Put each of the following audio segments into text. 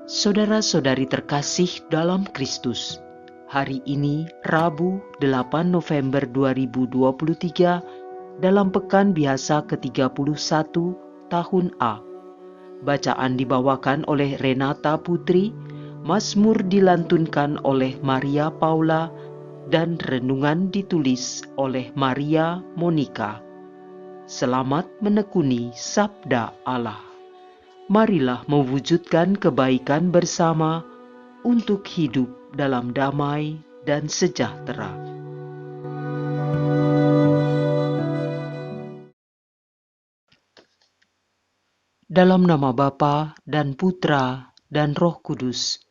Saudara-saudari terkasih dalam Kristus, hari ini Rabu 8 November 2023 dalam pekan biasa ke-31 tahun A. Bacaan dibawakan oleh Renata Putri, Mazmur dilantunkan oleh Maria Paula, dan renungan ditulis oleh Maria Monica. Selamat menekuni Sabda Allah. Marilah mewujudkan kebaikan bersama untuk hidup dalam damai dan sejahtera. Dalam nama Bapa dan Putra dan Roh Kudus.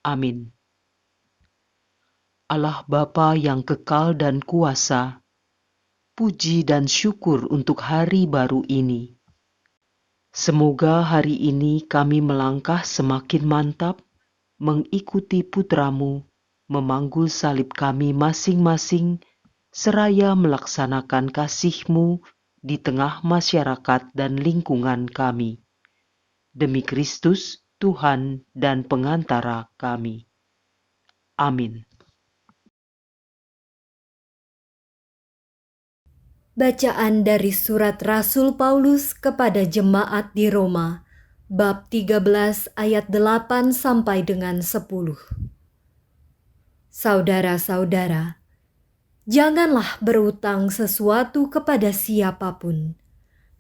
Amin. Allah Bapa yang kekal dan kuasa, puji dan syukur untuk hari baru ini. Semoga hari ini kami melangkah semakin mantap mengikuti putra-Mu, memanggul salib kami masing-masing, seraya melaksanakan kasih-Mu di tengah masyarakat dan lingkungan kami. Demi Kristus, Tuhan dan pengantara kami. Amin. Bacaan dari surat Rasul Paulus kepada jemaat di Roma, bab 13 ayat 8 sampai dengan 10. Saudara-saudara, janganlah berutang sesuatu kepada siapapun,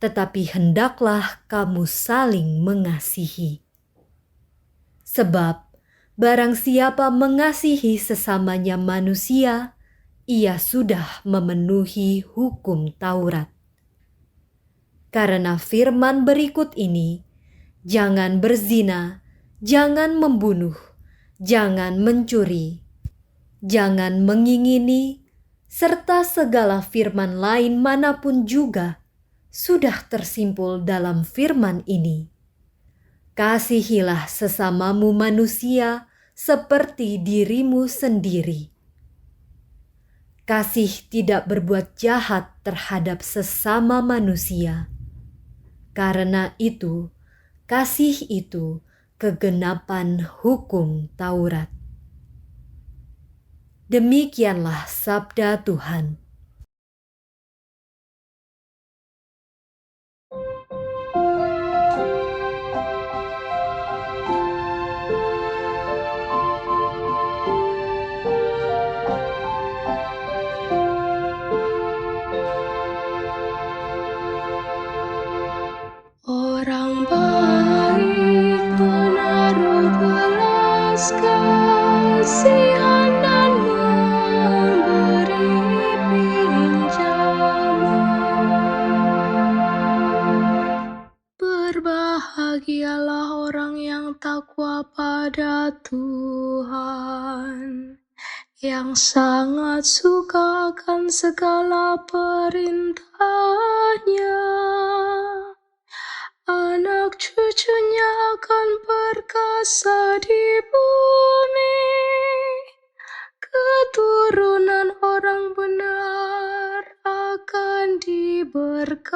tetapi hendaklah kamu saling mengasihi. Sebab barang siapa mengasihi sesamanya manusia, ia sudah memenuhi hukum Taurat. Karena firman berikut ini, jangan berzina, jangan membunuh, jangan mencuri, jangan mengingini, serta segala firman lain manapun juga sudah tersimpul dalam firman ini. Kasihilah sesamamu manusia seperti dirimu sendiri. Kasih tidak berbuat jahat terhadap sesama manusia. Karena itu, kasih itu kegenapan hukum Taurat. Demikianlah sabda Tuhan. Orang baik menaruh belas kasihan dan memberi pinjaman. Berbahagialah orang yang takwa pada Tuhan, yang sangat suka akan segala perintah-Nya. Anak cucunya akan perkasa di bumi, keturunan orang benar akan diberkati.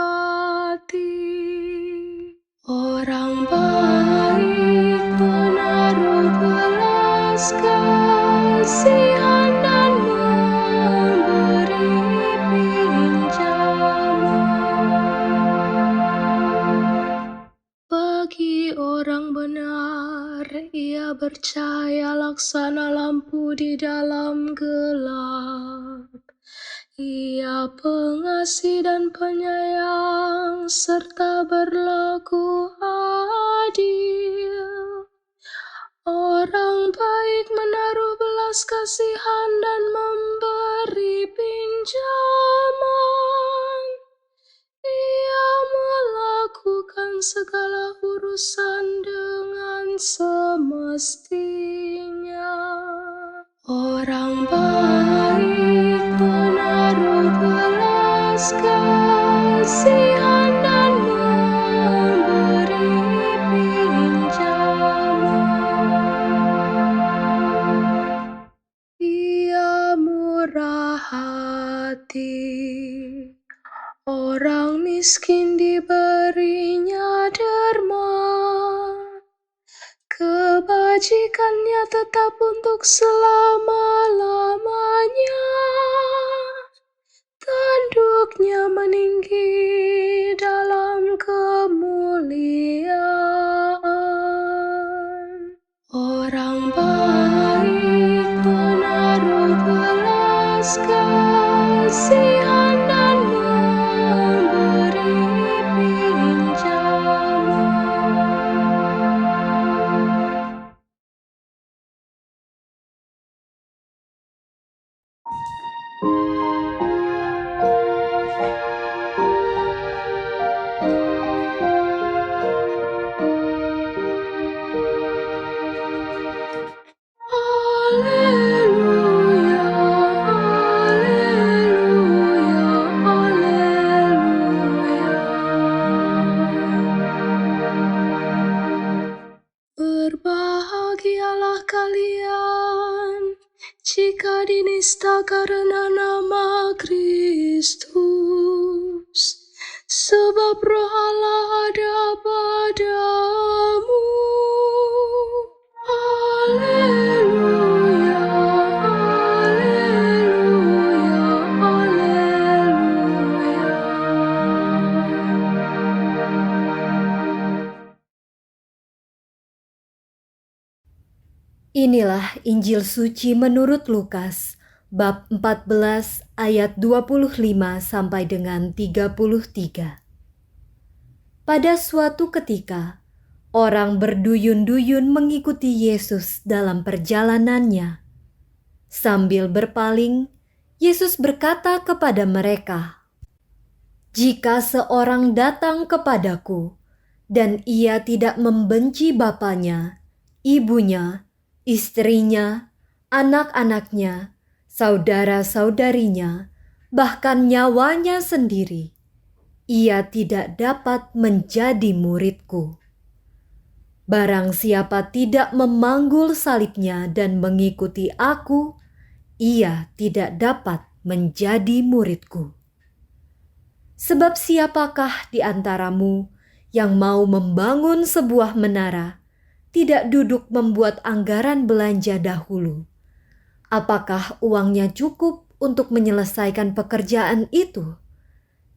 Orang baik menaruh belas kasihan dan memberi pinjaman. Bagi orang benar, ia bercahaya laksana lampu di dalam gelap. Ia pengasih dan penyayang serta berlaku adil. Orang baik menaruh belas kasihan dan memberi pinjaman. Ia melakukan segala urusan dengan semestinya. Orang baik menaruh belas kasihan dan memberi pinjaman. Ia murah hati. Orang miskin diberinya derma, kebajikannya tetap untuk selama-lamanya. Tanduknya meninggi dalam kemuliaan. Orang baik menaruh belas kasihan dan memberi pinjaman. Haleluya, haleluya, haleluya. Berbahagialah kalian jika dinista karena nama Kristus, sebab Roh Allah ada padamu. Haleluya, haleluya, haleluya. Inilah Injil suci menurut Lukas, bab 14 ayat 25 sampai dengan 33. Pada suatu ketika, orang berduyun-duyun mengikuti Yesus dalam perjalanannya. Sambil berpaling, Yesus berkata kepada mereka, "Jika seorang datang kepadaku, dan ia tidak membenci bapanya, ibunya, istrinya, anak-anaknya, saudara-saudarinya, bahkan nyawanya sendiri, ia tidak dapat menjadi muridku. Barang siapa tidak memanggul salibnya dan mengikuti aku, ia tidak dapat menjadi muridku. Sebab siapakah di antaramu yang mau membangun sebuah menara, tidak duduk membuat anggaran belanja dahulu? Apakah uangnya cukup untuk menyelesaikan pekerjaan itu?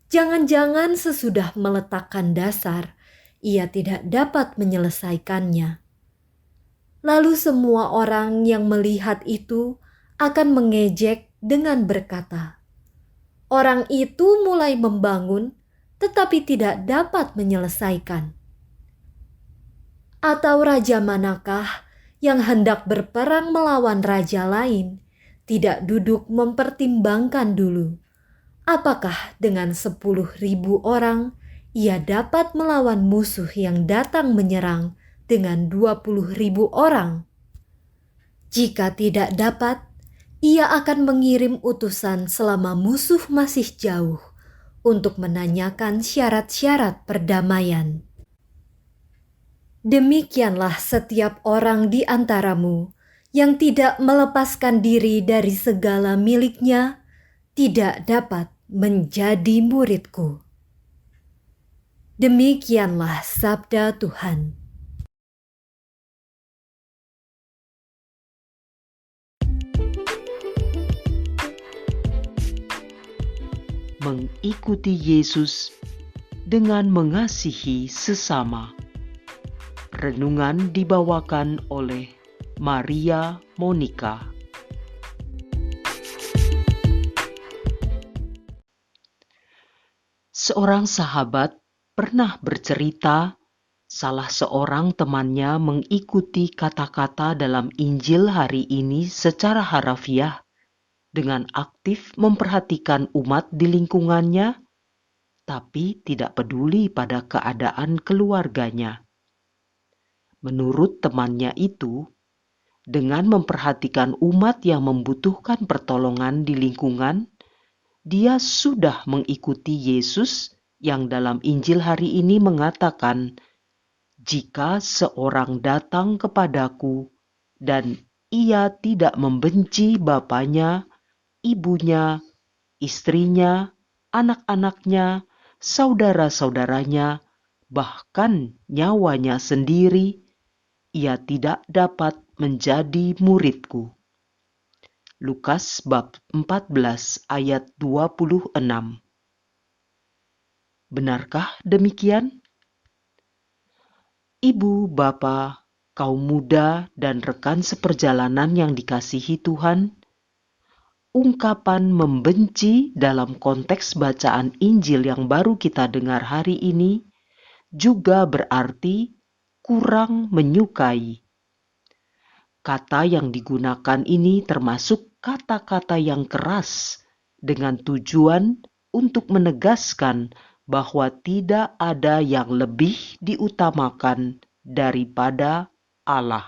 Jangan-jangan sesudah meletakkan dasar, ia tidak dapat menyelesaikannya." Lalu semua orang yang melihat itu akan mengejek dengan berkata, "Orang itu mulai membangun, tetapi tidak dapat menyelesaikan." Atau raja manakah yang hendak berperang melawan raja lain, tidak duduk mempertimbangkan dulu, apakah dengan 10.000 orang ia dapat melawan musuh yang datang menyerang dengan 20.000 orang? Jika tidak dapat, ia akan mengirim utusan selama musuh masih jauh untuk menanyakan syarat-syarat perdamaian. Demikianlah setiap orang di antaramu yang tidak melepaskan diri dari segala miliknya tidak dapat menjadi muridku. Demikianlah sabda Tuhan. Mengikuti Yesus dengan mengasihi sesama. Renungan dibawakan oleh Maria Monica. Seorang sahabat pernah bercerita, salah seorang temannya mengikuti kata-kata dalam Injil hari ini secara harafiah dengan aktif memperhatikan umat di lingkungannya, tapi tidak peduli pada keadaan keluarganya. Menurut temannya itu, dengan memperhatikan umat yang membutuhkan pertolongan di lingkungan, dia sudah mengikuti Yesus yang dalam Injil hari ini mengatakan, "Jika seorang datang kepadaku dan ia tidak membenci bapanya, ibunya, istrinya, anak-anaknya, saudara-saudaranya, bahkan nyawanya sendiri, ia tidak dapat menjadi muridku. Lukas bab 14 ayat 26. Benarkah demikian? Ibu, bapa, kaum muda, dan rekan seperjalanan yang dikasihi Tuhan, ungkapan membenci dalam konteks bacaan Injil yang baru kita dengar hari ini juga berarti kurang menyukai. Kata yang digunakan ini termasuk kata-kata yang keras dengan tujuan untuk menegaskan bahwa tidak ada yang lebih diutamakan daripada Allah.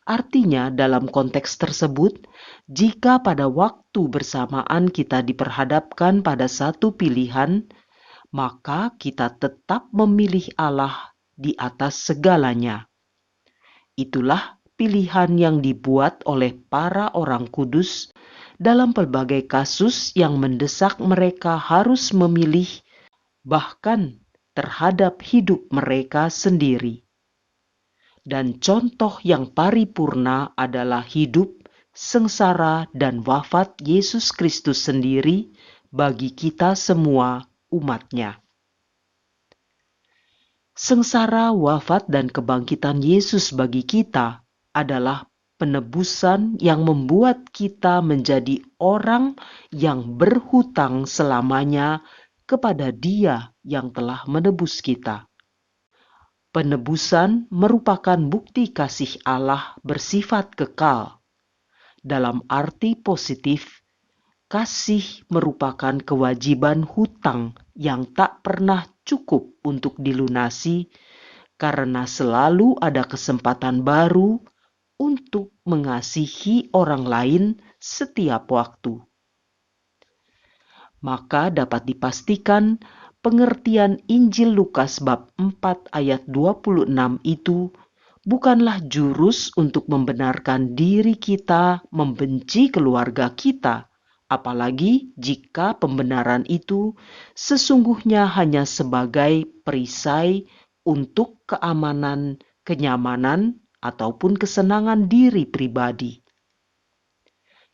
Artinya, dalam konteks tersebut, jika pada waktu bersamaan kita diperhadapkan pada satu pilihan, maka kita tetap memilih Allah di atas segalanya. Itulah pilihan yang dibuat oleh para orang kudus dalam pelbagai kasus yang mendesak mereka harus memilih, bahkan terhadap hidup mereka sendiri. Dan contoh yang paripurna adalah hidup, sengsara, dan wafat Yesus Kristus sendiri bagi kita semua umat-Nya. Sengsara, wafat, dan kebangkitan Yesus bagi kita adalah penebusan yang membuat kita menjadi orang yang berhutang selamanya kepada Dia yang telah menebus kita. Penebusan merupakan bukti kasih Allah bersifat kekal. Dalam arti positif, kasih merupakan kewajiban hutang yang tak pernah cukup untuk dilunasi karena selalu ada kesempatan baru untuk mengasihi orang lain setiap waktu. Maka dapat dipastikan pengertian Injil Lukas bab 4 ayat 26 itu bukanlah jurus untuk membenarkan diri kita membenci keluarga kita, apalagi jika pembenaran itu sesungguhnya hanya sebagai perisai untuk keamanan, kenyamanan, ataupun kesenangan diri pribadi.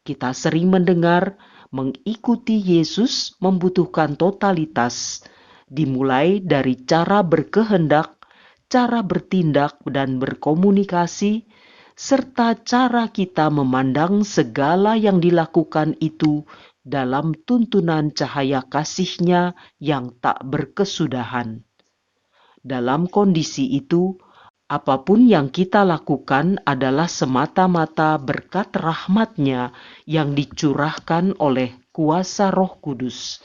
Kita sering mendengar mengikuti Yesus membutuhkan totalitas, dimulai dari cara berkehendak, cara bertindak dan berkomunikasi, serta cara kita memandang segala yang dilakukan itu dalam tuntunan cahaya kasih-Nya yang tak berkesudahan. Dalam kondisi itu, apapun yang kita lakukan adalah semata-mata berkat rahmat-Nya yang dicurahkan oleh kuasa Roh Kudus.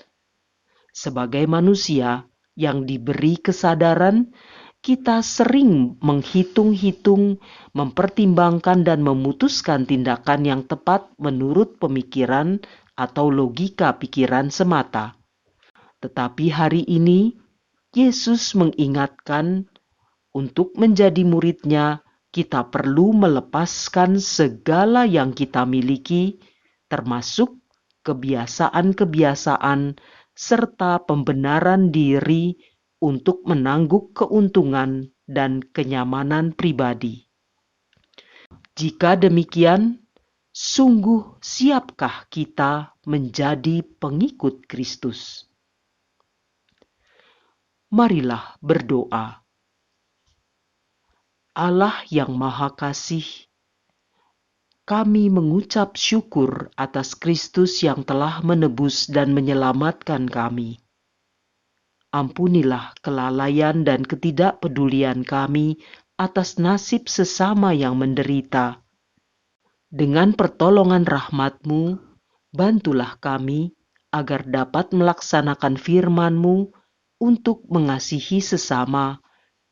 Sebagai manusia yang diberi kesadaran, kita sering menghitung-hitung, mempertimbangkan dan memutuskan tindakan yang tepat menurut pemikiran atau logika pikiran semata. Tetapi hari ini, Yesus mengingatkan untuk menjadi murid-Nya, kita perlu melepaskan segala yang kita miliki, termasuk kebiasaan-kebiasaan serta pembenaran diri untuk menangguk keuntungan dan kenyamanan pribadi. Jika demikian, sungguh siapkah kita menjadi pengikut Kristus? Marilah berdoa. Allah yang Maha Kasih, kami mengucap syukur atas Kristus yang telah menebus dan menyelamatkan kami. Ampunilah kelalaian dan ketidakpedulian kami atas nasib sesama yang menderita. Dengan pertolongan rahmat-Mu, bantulah kami agar dapat melaksanakan firman-Mu untuk mengasihi sesama,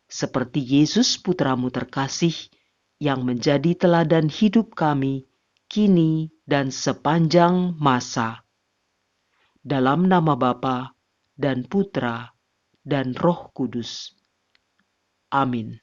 seperti Yesus Putra-Mu terkasih yang menjadi teladan hidup kami, kini dan sepanjang masa. Dalam nama Bapa dan Putra dan Roh Kudus. Amin.